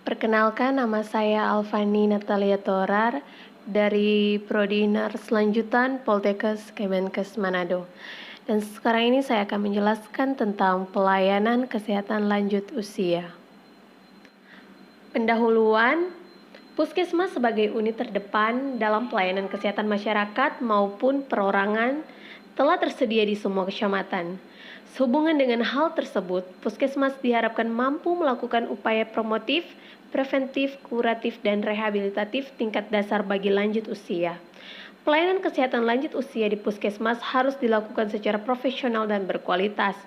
Perkenalkan, nama saya Alfani Natalia Torar dari Prodi Nars Lanjutan Poltekkes Kemenkes Manado. Dan sekarang ini saya akan menjelaskan tentang pelayanan kesehatan lanjut usia. Pendahuluan, Puskesmas sebagai unit terdepan dalam pelayanan kesehatan masyarakat maupun perorangan telah tersedia di semua kecamatan. Sehubungan dengan hal tersebut, Puskesmas diharapkan mampu melakukan upaya promotif, preventif, kuratif, dan rehabilitatif tingkat dasar bagi lanjut usia. Pelayanan kesehatan lanjut usia di Puskesmas harus dilakukan secara profesional dan berkualitas,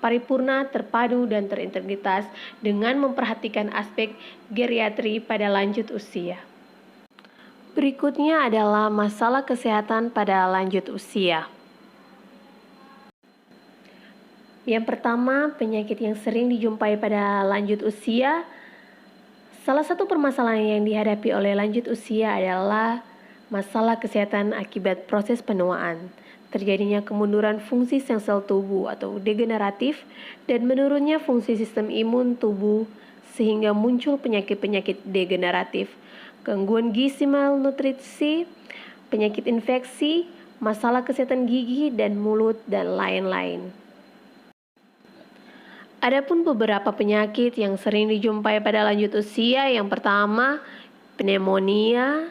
paripurna, terpadu, dan terintegritas dengan memperhatikan aspek geriatri pada lanjut usia. Berikutnya adalah masalah kesehatan pada lanjut usia. Yang pertama, penyakit yang sering dijumpai pada lanjut usia. Salah satu permasalahan yang dihadapi oleh lanjut usia adalah masalah kesehatan akibat proses penuaan, terjadinya kemunduran fungsi sel-sel tubuh atau degeneratif, dan menurunnya fungsi sistem imun tubuh sehingga muncul penyakit-penyakit degeneratif, gangguan gizi malnutrisi, penyakit infeksi, masalah kesehatan gigi dan mulut, dan lain-lain. Adapun beberapa penyakit yang sering dijumpai pada lanjut usia, yang pertama, pneumonia,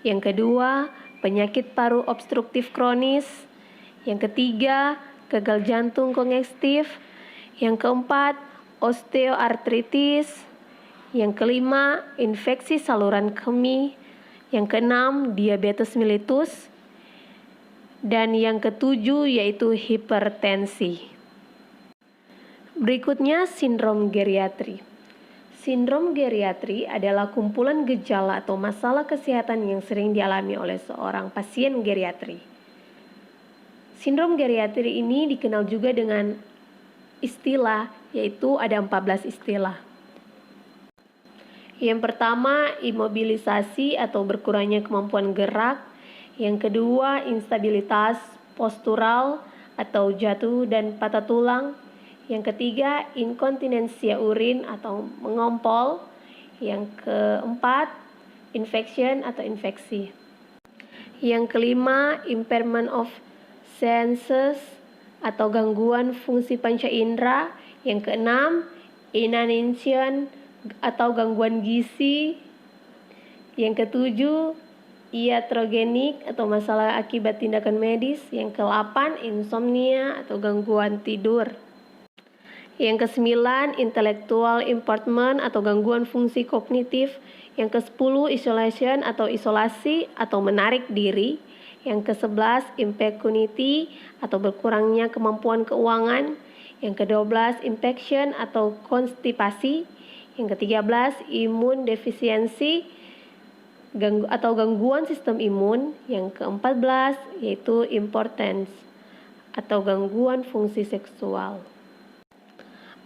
yang kedua, penyakit paru obstruktif kronis, yang ketiga, gagal jantung kongestif, yang keempat, osteoartritis, yang kelima, infeksi saluran kemih, yang keenam, diabetes mellitus, dan yang ketujuh yaitu hipertensi. Berikutnya, sindrom geriatri. Sindrom geriatri adalah kumpulan gejala atau masalah kesehatan yang sering dialami oleh seorang pasien geriatri. Sindrom geriatri ini dikenal juga dengan istilah, yaitu ada 14 istilah. Yang pertama, imobilisasi atau berkurangnya kemampuan gerak. Yang kedua, instabilitas postural atau jatuh dan patah tulang. Yang ketiga, inkontinensia urin atau mengompol. Yang keempat, infection atau infeksi. Yang kelima, impairment of senses atau gangguan fungsi panca indera. Yang keenam, inanition atau gangguan gizi. Yang ketujuh, iatrogenik atau masalah akibat tindakan medis. Yang ke-8, insomnia atau gangguan tidur. Yang ke-9, intellectual impairment atau gangguan fungsi kognitif. Yang ke-10, isolation atau isolasi atau menarik diri. Yang ke-11, impecunity atau berkurangnya kemampuan keuangan. Yang ke-12, infection atau konstipasi. Yang ke-13, imun defisiensi atau gangguan sistem imun. Yang ke-14 yaitu impotence atau gangguan fungsi seksual.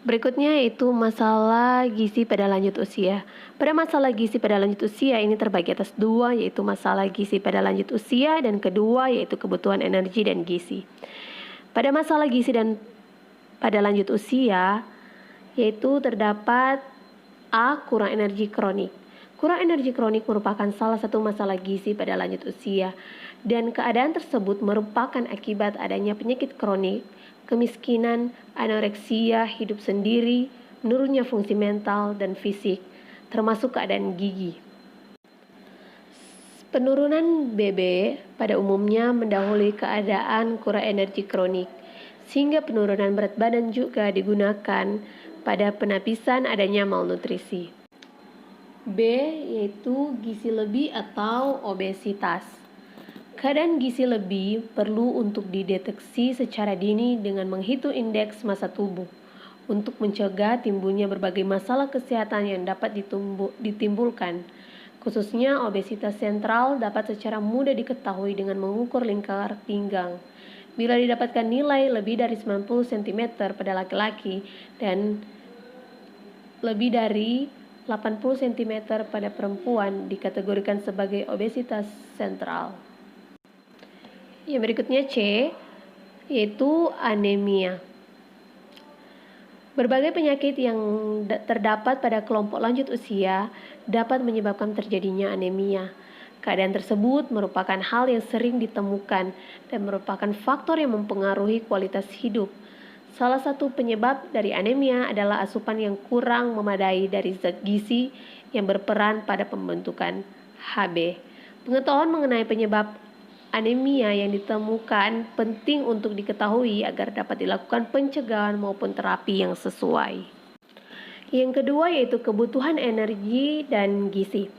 Berikutnya yaitu masalah gizi pada lanjut usia. Pada masalah gizi pada lanjut usia ini terbagi atas dua, yaitu masalah gizi pada lanjut usia dan kedua yaitu kebutuhan energi dan gizi. Pada masalah gizi dan pada lanjut usia yaitu terdapat A. Kurang energi kronik. Kurang energi kronik merupakan salah satu masalah gizi pada lanjut usia, dan keadaan tersebut merupakan akibat adanya penyakit kronik, kemiskinan, anoreksia, hidup sendiri, menurunnya fungsi mental dan fisik, termasuk keadaan gigi. Penurunan BB pada umumnya mendahului keadaan kurang energi kronik, sehingga penurunan berat badan juga digunakan pada penapisan adanya malnutrisi. B. Yaitu gizi lebih atau obesitas. Keadaan gizi lebih perlu untuk dideteksi secara dini dengan menghitung indeks massa tubuh untuk mencegah timbulnya berbagai masalah kesehatan yang dapat ditimbulkan. Khususnya obesitas sentral dapat secara mudah diketahui dengan mengukur lingkar pinggang. Bila didapatkan nilai lebih dari 90 cm pada laki-laki dan lebih dari 80 cm pada perempuan dikategorikan sebagai obesitas sentral. Yang berikutnya C, yaitu anemia. Berbagai penyakit yang terdapat pada kelompok lanjut usia dapat menyebabkan terjadinya anemia. Keadaan tersebut merupakan hal yang sering ditemukan dan merupakan faktor yang mempengaruhi kualitas hidup. Salah satu penyebab dari anemia adalah asupan yang kurang memadai dari zat gizi yang berperan pada pembentukan Hb. Pengetahuan mengenai penyebab anemia yang ditemukan penting untuk diketahui agar dapat dilakukan pencegahan maupun terapi yang sesuai. Yang kedua yaitu kebutuhan energi dan gizi.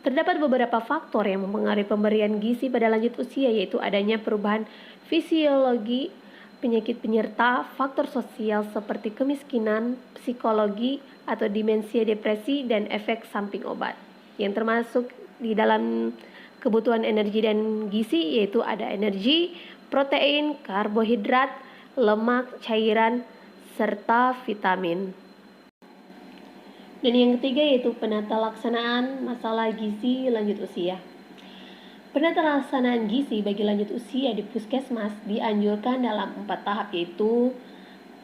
Terdapat beberapa faktor yang mempengaruhi pemberian gizi pada lanjut usia, yaitu adanya perubahan fisiologi, penyakit penyerta, faktor sosial seperti kemiskinan, psikologi atau demensia, depresi, dan efek samping obat. Yang termasuk di dalam kebutuhan energi dan gizi yaitu ada energi, protein, karbohidrat, lemak, cairan, serta vitamin. Dan yang ketiga yaitu penata laksanaan masalah gizi lanjut usia. Penata laksanaan gizi bagi lanjut usia di puskesmas dianjurkan dalam 4 tahap, yaitu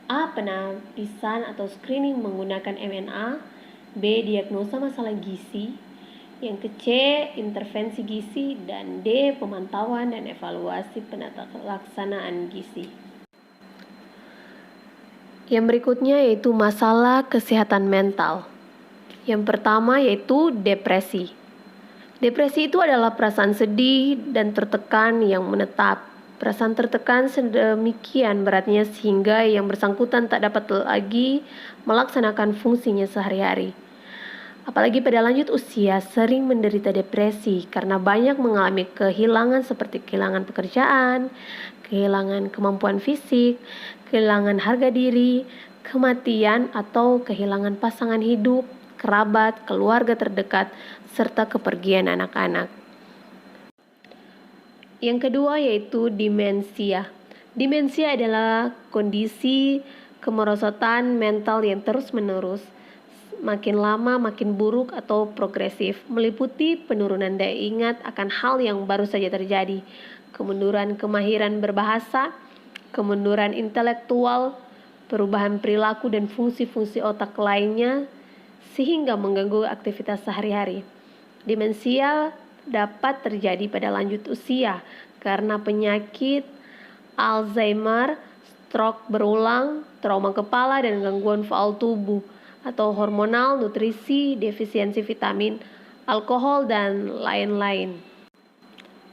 A. Penapisan atau screening menggunakan MNA, B. Diagnosa masalah gizi, yang C. Intervensi gizi, dan D. Pemantauan dan evaluasi penata laksanaan gizi. Yang berikutnya yaitu masalah kesehatan mental. Yang pertama yaitu depresi. Depresi itu adalah perasaan sedih dan tertekan yang menetap. Perasaan tertekan sedemikian beratnya sehingga yang bersangkutan tak dapat lagi melaksanakan fungsinya sehari-hari. Apalagi pada lanjut usia sering menderita depresi karena banyak mengalami kehilangan seperti kehilangan pekerjaan, kehilangan kemampuan fisik, kehilangan harga diri, kematian atau kehilangan pasangan hidup, kerabat, keluarga terdekat, serta kepergian anak-anak. Yang kedua yaitu demensia. Demensia adalah kondisi kemerosotan mental yang terus-menerus, makin lama makin buruk atau progresif, meliputi penurunan daya ingat akan hal yang baru saja terjadi, kemunduran kemahiran berbahasa, kemunduran intelektual, perubahan perilaku dan fungsi-fungsi otak lainnya, sehingga mengganggu aktivitas sehari-hari. Demensia dapat terjadi pada lanjut usia karena penyakit Alzheimer, stroke berulang, trauma kepala, dan gangguan faal tubuh atau hormonal, nutrisi, defisiensi vitamin, alkohol, dan lain-lain.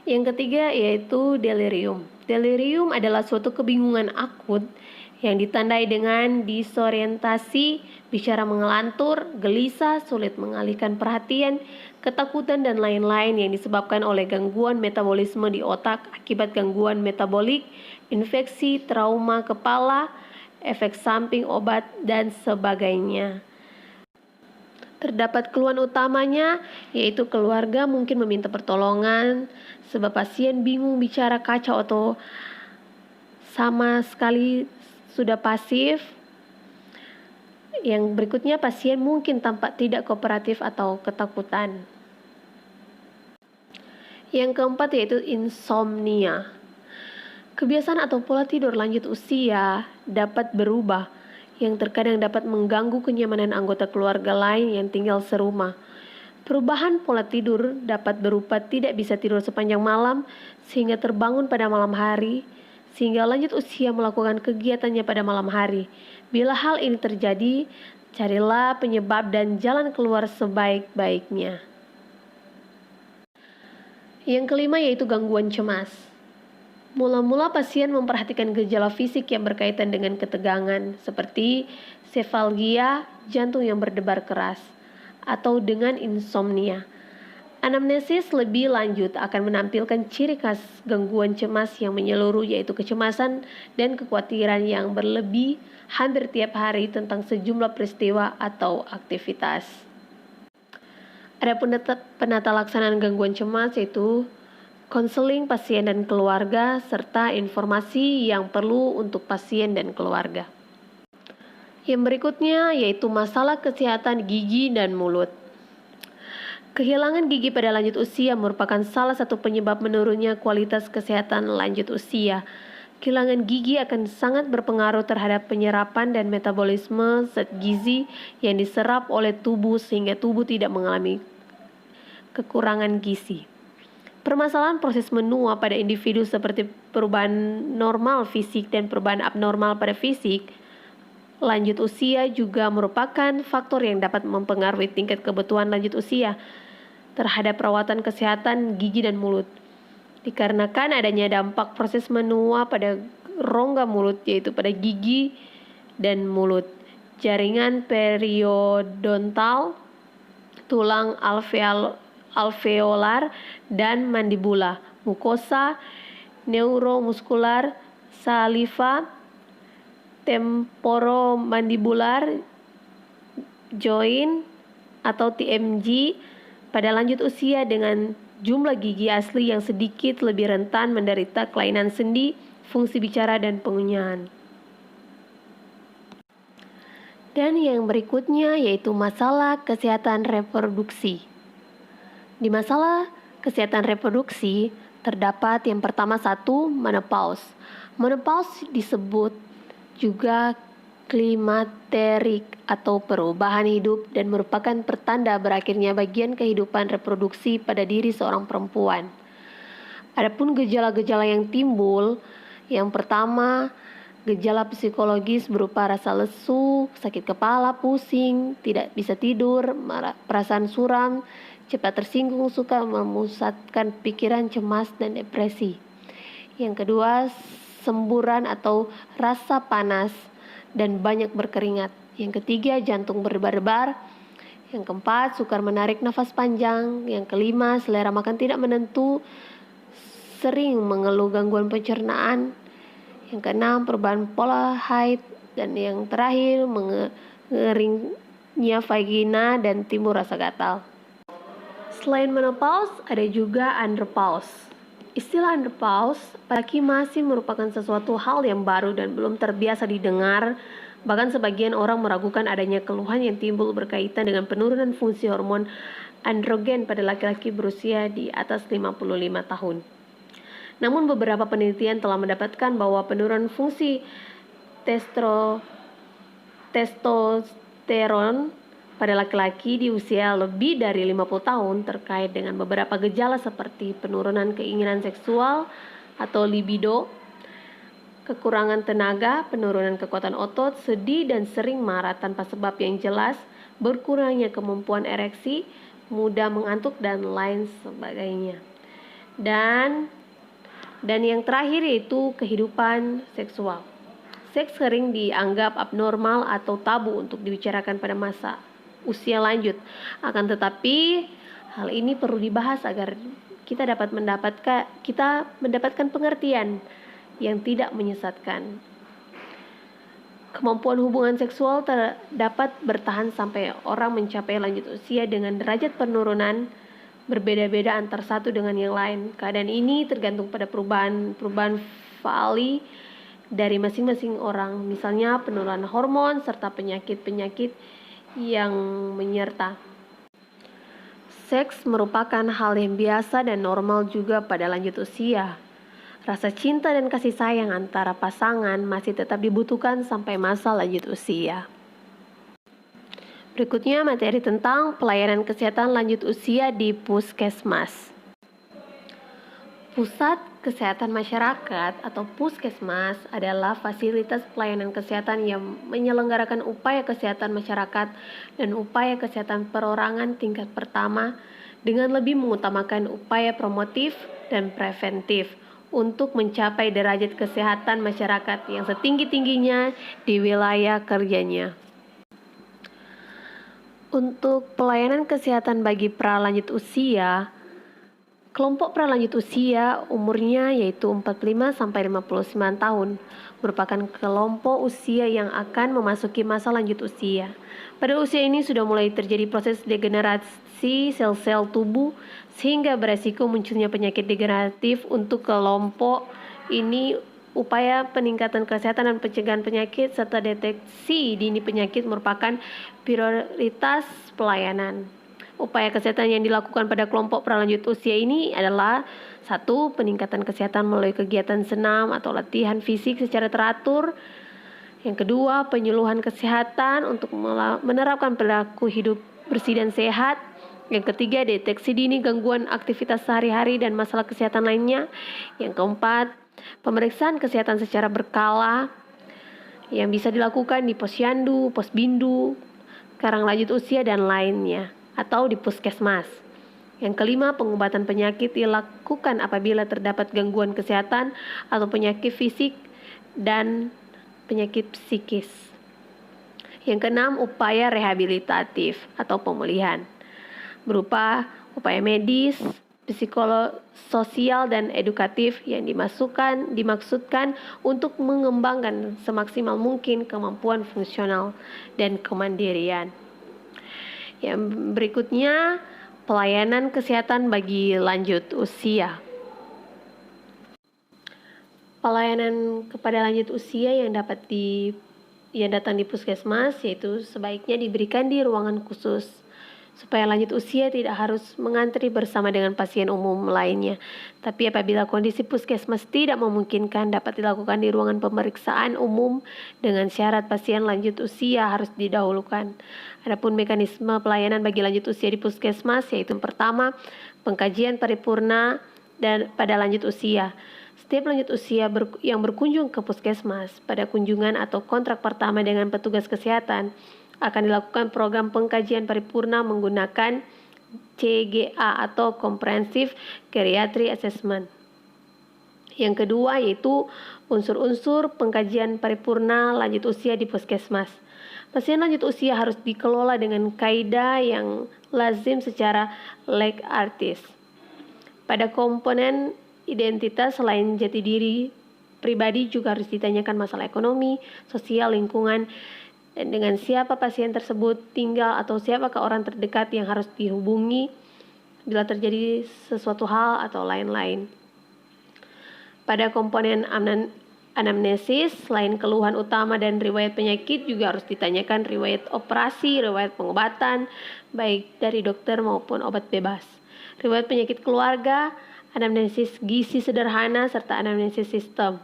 Yang ketiga yaitu delirium. Delirium adalah suatu kebingungan akut yang ditandai dengan disorientasi, bicara mengelantur, gelisah, sulit mengalihkan perhatian, ketakutan, dan lain-lain yang disebabkan oleh gangguan metabolisme di otak akibat gangguan metabolik, infeksi, trauma kepala, efek samping obat, dan sebagainya. Terdapat keluhan utamanya yaitu keluarga mungkin meminta pertolongan sebab pasien bingung bicara, kacau, atau sama sekali sudah pasif. Yang berikutnya, pasien mungkin tampak tidak kooperatif atau ketakutan. Yang keempat yaitu insomnia. Kebiasaan atau pola tidur lanjut usia dapat berubah, yang terkadang dapat mengganggu kenyamanan anggota keluarga lain yang tinggal serumah. Perubahan pola tidur dapat berupa tidak bisa tidur sepanjang malam sehingga terbangun pada malam hari, sehingga lanjut usia melakukan kegiatannya pada malam hari. Bila hal ini terjadi, carilah penyebab dan jalan keluar sebaik-baiknya. Yang kelima yaitu gangguan cemas. Mula-mula pasien memperhatikan gejala fisik yang berkaitan dengan ketegangan seperti sefalgia, jantung yang berdebar keras, atau dengan insomnia. Anamnesis lebih lanjut akan menampilkan ciri khas gangguan cemas yang menyeluruh, yaitu kecemasan dan kekhawatiran yang berlebih hampir tiap hari tentang sejumlah peristiwa atau aktivitas. Ada penata laksanaan gangguan cemas yaitu konseling pasien dan keluarga serta informasi yang perlu untuk pasien dan keluarga. Yang berikutnya yaitu masalah kesehatan gigi dan mulut. Kehilangan gigi pada lanjut usia merupakan salah satu penyebab menurunnya kualitas kesehatan lanjut usia. Kehilangan gizi akan sangat berpengaruh terhadap penyerapan dan metabolisme zat gizi yang diserap oleh tubuh sehingga tubuh tidak mengalami kekurangan gizi. Permasalahan proses menua pada individu seperti perubahan normal fisik dan perubahan abnormal pada fisik lanjut usia juga merupakan faktor yang dapat mempengaruhi tingkat kebutuhan lanjut usia terhadap perawatan kesehatan gigi dan mulut. Dikarenakan adanya dampak proses menua pada rongga mulut yaitu pada gigi dan mulut, jaringan periodontal, tulang alveolar dan mandibula, mukosa neuromuskular, saliva temporomandibular, joint atau TMJ pada lanjut usia dengan jumlah gigi asli yang sedikit lebih rentan menderita kelainan sendi, fungsi bicara, dan pengunyahan. Dan yang berikutnya yaitu masalah kesehatan reproduksi. Di masalah kesehatan reproduksi terdapat yang pertama menopause. Menopause disebut juga klimakterik atau perubahan hidup dan merupakan pertanda berakhirnya bagian kehidupan reproduksi pada diri seorang perempuan. Adapun gejala-gejala yang timbul, yang pertama, gejala psikologis berupa rasa lesu, sakit kepala, pusing, tidak bisa tidur, perasaan suram, cepat tersinggung, suka memusatkan pikiran, cemas, dan depresi. Yang kedua, semburan atau rasa panas dan banyak berkeringat. Yang ketiga, jantung berdebar-debar. Yang keempat, sukar menarik nafas panjang. Yang kelima, selera makan tidak menentu, sering mengeluh gangguan pencernaan. Yang keenam, perubahan pola haid. Dan yang terakhir, mengeringnya vagina dan timbul rasa gatal. Selain menopause, ada juga andropause. Istilah andropause bagi masih merupakan sesuatu hal yang baru dan belum terbiasa didengar. Bahkan sebagian orang meragukan adanya keluhan yang timbul berkaitan dengan penurunan fungsi hormon androgen pada laki-laki berusia di atas 55 tahun. Namun beberapa penelitian telah mendapatkan bahwa penurunan fungsi testosteron pada laki-laki di usia lebih dari 50 tahun terkait dengan beberapa gejala seperti penurunan keinginan seksual atau libido, kekurangan tenaga, penurunan kekuatan otot, sedih dan sering marah tanpa sebab yang jelas, berkurangnya kemampuan ereksi, mudah mengantuk, dan lain sebagainya. Dan yang terakhir yaitu kehidupan seksual. Seks sering dianggap abnormal atau tabu untuk dibicarakan pada masa usia lanjut. Akan tetapi hal ini perlu dibahas agar kita mendapatkan pengertian yang tidak menyesatkan. Kemampuan hubungan seksual dapat bertahan sampai orang mencapai lanjut usia dengan derajat penurunan berbeda-beda antar satu dengan yang lain. Keadaan ini tergantung pada perubahan faali dari masing-masing orang, misalnya penurunan hormon serta penyakit-penyakit yang menyerta. Seks merupakan hal yang biasa dan normal juga pada lanjut usia. Rasa cinta dan kasih sayang antara pasangan masih tetap dibutuhkan sampai masa lanjut usia. Berikutnya materi tentang pelayanan kesehatan lanjut usia di Puskesmas. Pusat Kesehatan Masyarakat atau Puskesmas adalah fasilitas pelayanan kesehatan yang menyelenggarakan upaya kesehatan masyarakat dan upaya kesehatan perorangan tingkat pertama dengan lebih mengutamakan upaya promotif dan preventif untuk mencapai derajat kesehatan masyarakat yang setinggi-tingginya di wilayah kerjanya. Untuk pelayanan kesehatan bagi pralanjut usia, kelompok pralanjut usia umurnya yaitu 45-59 tahun merupakan kelompok usia yang akan memasuki masa lanjut usia. Pada usia ini sudah mulai terjadi proses degenerasi sel-sel tubuh sehingga beresiko munculnya penyakit degeneratif. Untuk kelompok ini, upaya peningkatan kesehatan dan pencegahan penyakit serta deteksi dini penyakit merupakan prioritas pelayanan. Upaya kesehatan yang dilakukan pada kelompok pralanjut usia ini adalah 1. Peningkatan kesehatan melalui kegiatan senam atau latihan fisik secara teratur. Yang kedua, penyuluhan kesehatan untuk menerapkan perilaku hidup bersih dan sehat. Yang ketiga, deteksi dini gangguan aktivitas sehari-hari dan masalah kesehatan lainnya. Yang keempat, pemeriksaan kesehatan secara berkala yang bisa dilakukan di posyandu, posbindu, karang lanjut usia, dan lainnya, atau di puskesmas. Yang kelima, pengobatan penyakit dilakukan apabila terdapat gangguan kesehatan atau penyakit fisik dan penyakit psikis. Yang keenam, upaya rehabilitatif atau pemulihan berupa upaya medis, psikososial, dan edukatif yang dimaksudkan untuk mengembangkan semaksimal mungkin kemampuan fungsional dan kemandirian. Yang berikutnya, pelayanan kesehatan bagi lanjut usia. Pelayanan kepada lanjut usia yang datang di puskesmas yaitu sebaiknya diberikan di ruangan khusus supaya lanjut usia tidak harus mengantri bersama dengan pasien umum lainnya. Tapi apabila kondisi puskesmas tidak memungkinkan, dapat dilakukan di ruangan pemeriksaan umum dengan syarat pasien lanjut usia harus didahulukan. Adapun mekanisme pelayanan bagi lanjut usia di puskesmas yaitu yang pertama, pengkajian paripurna dan pada lanjut usia. Setiap lanjut usia yang berkunjung ke puskesmas pada kunjungan atau kontrak pertama dengan petugas kesehatan akan dilakukan program pengkajian paripurna menggunakan CGA atau Comprehensive Geriatry Assessment. Yang kedua yaitu unsur-unsur pengkajian paripurna lanjut usia di puskesmas. Pasien lanjut usia harus dikelola dengan kaidah yang lazim secara leg artis. Pada komponen identitas selain jati diri pribadi juga harus ditanyakan masalah ekonomi, sosial, lingkungan, dan dengan siapa pasien tersebut tinggal atau siapakah orang terdekat yang harus dihubungi bila terjadi sesuatu hal atau lain-lain. Pada komponen anamnesis, selain keluhan utama dan riwayat penyakit juga harus ditanyakan riwayat operasi, riwayat pengobatan, baik dari dokter maupun obat bebas. Riwayat penyakit keluarga, anamnesis gizi sederhana, serta anamnesis sistem.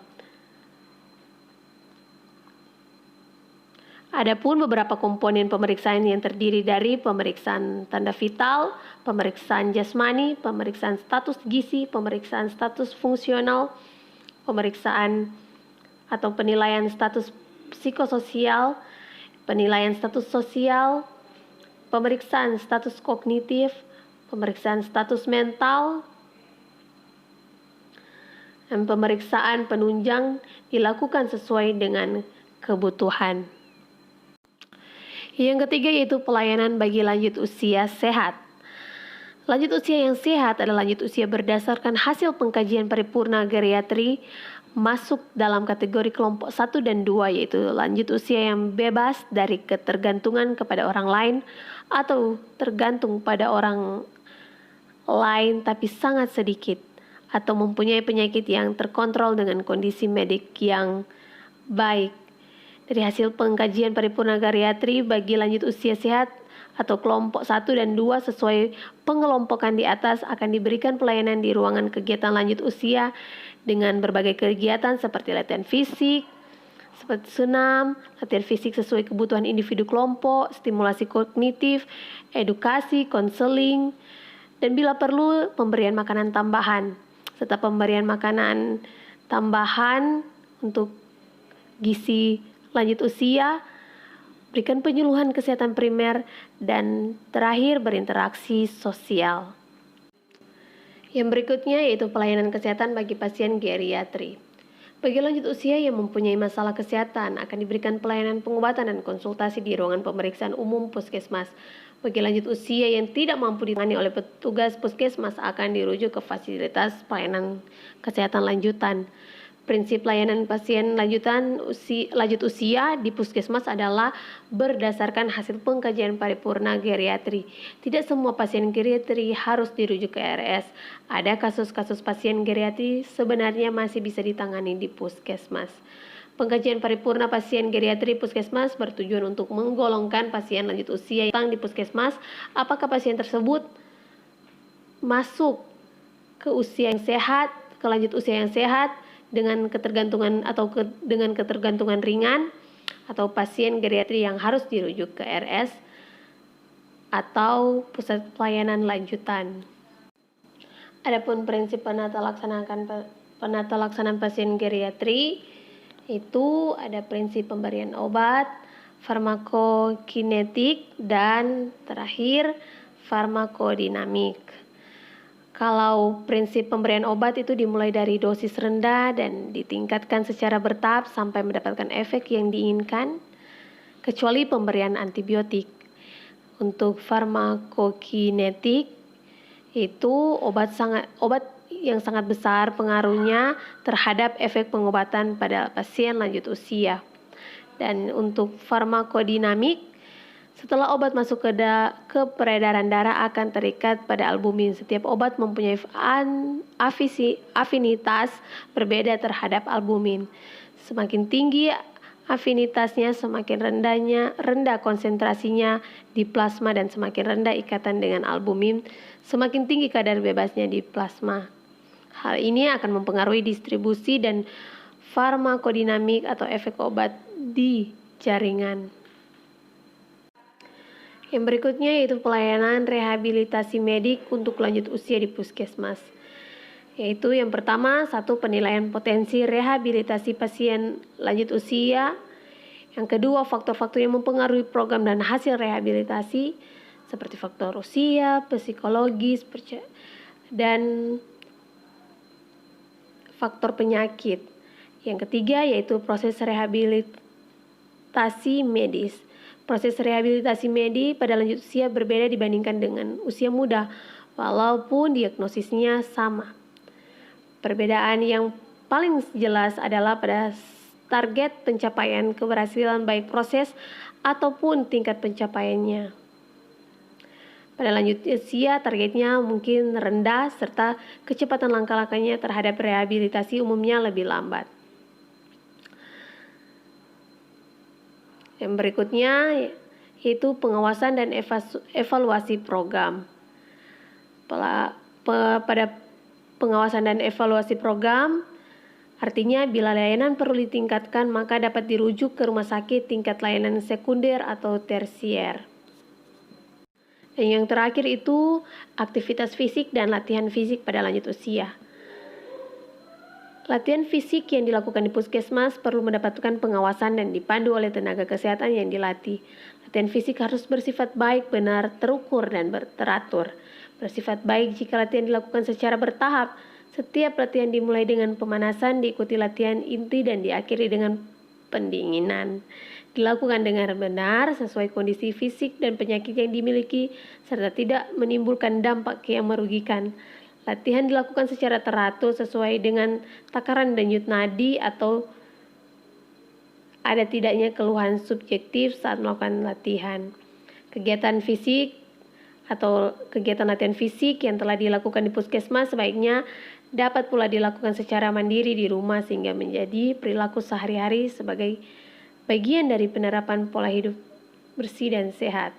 Adapun beberapa komponen pemeriksaan yang terdiri dari pemeriksaan tanda vital, pemeriksaan jasmani, pemeriksaan status gizi, pemeriksaan status fungsional, pemeriksaan atau penilaian status psikososial, penilaian status sosial, pemeriksaan status kognitif, pemeriksaan status mental, dan pemeriksaan penunjang dilakukan sesuai dengan kebutuhan. Yang ketiga yaitu pelayanan bagi lanjut usia sehat. Lanjut usia yang sehat adalah lanjut usia berdasarkan hasil pengkajian paripurna geriatri masuk dalam kategori kelompok 1 dan 2 yaitu lanjut usia yang bebas dari ketergantungan kepada orang lain atau tergantung pada orang lain tapi sangat sedikit atau mempunyai penyakit yang terkontrol dengan kondisi medik yang baik. Dari hasil pengkajian paripurna geriatri bagi lanjut usia sehat atau kelompok 1 dan 2 sesuai pengelompokan di atas akan diberikan pelayanan di ruangan kegiatan lanjut usia dengan berbagai kegiatan seperti latihan fisik, seperti senam, latihan fisik sesuai kebutuhan individu kelompok, stimulasi kognitif, edukasi, konseling, dan bila perlu pemberian makanan tambahan, serta pemberian makanan tambahan untuk gizi lanjut usia, berikan penyuluhan kesehatan primer, dan terakhir berinteraksi sosial. Yang berikutnya yaitu pelayanan kesehatan bagi pasien geriatri. Bagi lanjut usia yang mempunyai masalah kesehatan akan diberikan pelayanan pengobatan dan konsultasi di ruangan pemeriksaan umum puskesmas. Bagi lanjut usia yang tidak mampu ditangani oleh petugas puskesmas akan dirujuk ke fasilitas pelayanan kesehatan lanjutan. Prinsip layanan pasien lanjut usia di puskesmas adalah berdasarkan hasil pengkajian paripurna geriatri. Tidak semua pasien geriatri harus dirujuk ke RS. Ada kasus-kasus pasien geriatri sebenarnya masih bisa ditangani di puskesmas. Pengkajian paripurna pasien geriatri puskesmas bertujuan untuk menggolongkan pasien lanjut usia yang datang di puskesmas, apakah pasien tersebut masuk ke usia yang sehat, ke lanjut usia yang sehat dengan ketergantungan dengan ketergantungan ringan, atau pasien geriatri yang harus dirujuk ke RS atau pusat pelayanan lanjutan. Adapun prinsip penata laksanaan pasien geriatri itu ada prinsip pemberian obat, farmakokinetik, dan terakhir farmakodinamik. Kalau prinsip pemberian obat itu dimulai dari dosis rendah dan ditingkatkan secara bertahap sampai mendapatkan efek yang diinginkan, kecuali pemberian antibiotik. Untuk farmakokinetik itu obat yang sangat besar pengaruhnya terhadap efek pengobatan pada pasien lanjut usia. Dan untuk farmakodinamik, setelah obat masuk ke peredaran darah akan terikat pada albumin. Setiap obat mempunyai afinitas berbeda terhadap albumin. Semakin tinggi afinitasnya, semakin rendah konsentrasinya di plasma, dan semakin rendah ikatan dengan albumin, semakin tinggi kadar bebasnya di plasma. Hal ini akan mempengaruhi distribusi dan farmakodinamik atau efek obat di jaringan. Yang berikutnya yaitu pelayanan rehabilitasi medik untuk lanjut usia di puskesmas. Yaitu yang pertama, 1. Penilaian potensi rehabilitasi pasien lanjut usia. Yang kedua, faktor-faktor yang mempengaruhi program dan hasil rehabilitasi seperti faktor usia, psikologis, dan faktor penyakit. Yang ketiga yaitu proses rehabilitasi medis. Proses rehabilitasi medis pada lanjut usia berbeda dibandingkan dengan usia muda, walaupun diagnosisnya sama. Perbedaan yang paling jelas adalah pada target pencapaian keberhasilan baik proses ataupun tingkat pencapaiannya. Pada lanjut usia, targetnya mungkin rendah serta kecepatan langkah-langkahnya terhadap rehabilitasi umumnya lebih lambat. Yang berikutnya yaitu pengawasan dan evaluasi program. Pada pengawasan dan evaluasi program, artinya bila layanan perlu ditingkatkan maka dapat dirujuk ke rumah sakit tingkat layanan sekunder atau tersier. Dan yang terakhir itu aktivitas fisik dan latihan fisik pada lanjut usia. Latihan fisik yang dilakukan di puskesmas perlu mendapatkan pengawasan dan dipandu oleh tenaga kesehatan yang dilatih. Latihan fisik harus bersifat baik, benar, terukur, dan teratur. Bersifat baik jika latihan dilakukan secara bertahap. Setiap latihan dimulai dengan pemanasan, diikuti latihan inti, dan diakhiri dengan pendinginan. Dilakukan dengan benar sesuai kondisi fisik dan penyakit yang dimiliki, serta tidak menimbulkan dampak yang merugikan. Latihan dilakukan secara teratur sesuai dengan takaran denyut nadi atau ada tidaknya keluhan subjektif saat melakukan latihan. Kegiatan fisik atau kegiatan latihan fisik yang telah dilakukan di puskesmas sebaiknya dapat pula dilakukan secara mandiri di rumah sehingga menjadi perilaku sehari-hari sebagai bagian dari penerapan pola hidup bersih dan sehat.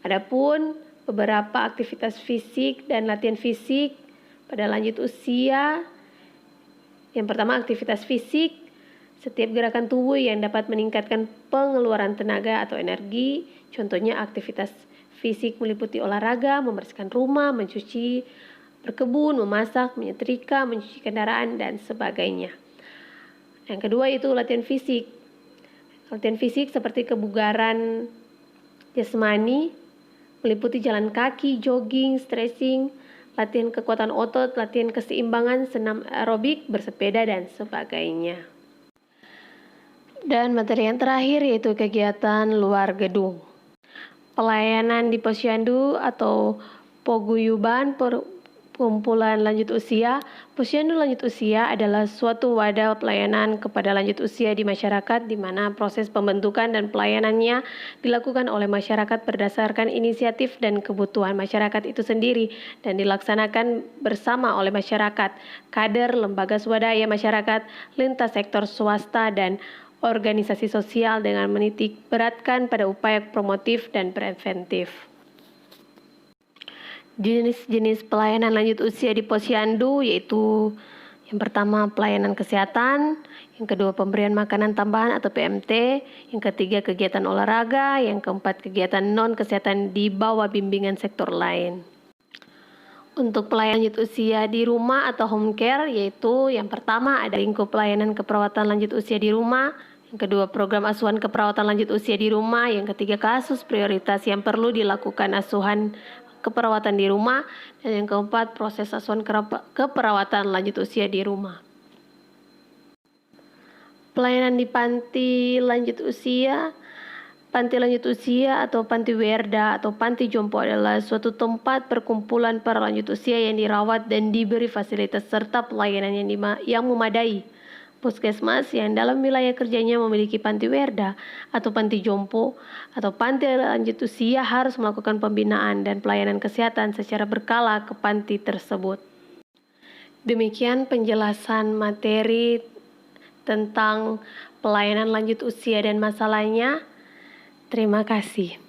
Adapun beberapa aktivitas fisik dan latihan fisik pada lanjut usia. Yang pertama, aktivitas fisik. Setiap gerakan tubuh yang dapat meningkatkan pengeluaran tenaga atau energi. Contohnya aktivitas fisik meliputi olahraga, membersihkan rumah, mencuci, berkebun, memasak, menyetrika, mencuci kendaraan, dan sebagainya. Yang kedua itu latihan fisik. Latihan fisik seperti kebugaran jasmani, meliputi jalan kaki, jogging, stretching, latihan kekuatan otot, latihan keseimbangan, senam aerobik, bersepeda, dan sebagainya. Dan materi yang terakhir yaitu kegiatan luar gedung. Pelayanan di posyandu atau paguyuban Kumpulan lanjut usia, Posyandu lanjut usia adalah suatu wadah pelayanan kepada lanjut usia di masyarakat di mana proses pembentukan dan pelayanannya dilakukan oleh masyarakat berdasarkan inisiatif dan kebutuhan masyarakat itu sendiri dan dilaksanakan bersama oleh masyarakat, kader, lembaga swadaya masyarakat, lintas sektor swasta dan organisasi sosial dengan menitik beratkan pada upaya promotif dan preventif. Jenis-jenis pelayanan lanjut usia di Posyandu yaitu yang pertama pelayanan kesehatan, yang kedua pemberian makanan tambahan atau PMT, yang ketiga kegiatan olahraga, yang keempat kegiatan non-kesehatan di bawah bimbingan sektor lain. Untuk pelayanan lanjut usia di rumah atau home care yaitu yang pertama ada lingkup pelayanan keperawatan lanjut usia di rumah, yang kedua program asuhan keperawatan lanjut usia di rumah, yang ketiga kasus prioritas yang perlu dilakukan asuhan keperawatan di rumah, dan yang keempat proses asuhan keperawatan lanjut usia di rumah. Pelayanan di panti lanjut usia atau panti werda atau panti jompo adalah suatu tempat perkumpulan para lanjut usia yang dirawat dan diberi fasilitas serta pelayanan yang memadai. Puskesmas yang dalam wilayah kerjanya memiliki panti werda atau panti jompo atau panti lanjut usia harus melakukan pembinaan dan pelayanan kesehatan secara berkala ke panti tersebut. Demikian penjelasan materi tentang pelayanan lanjut usia dan masalahnya. Terima kasih.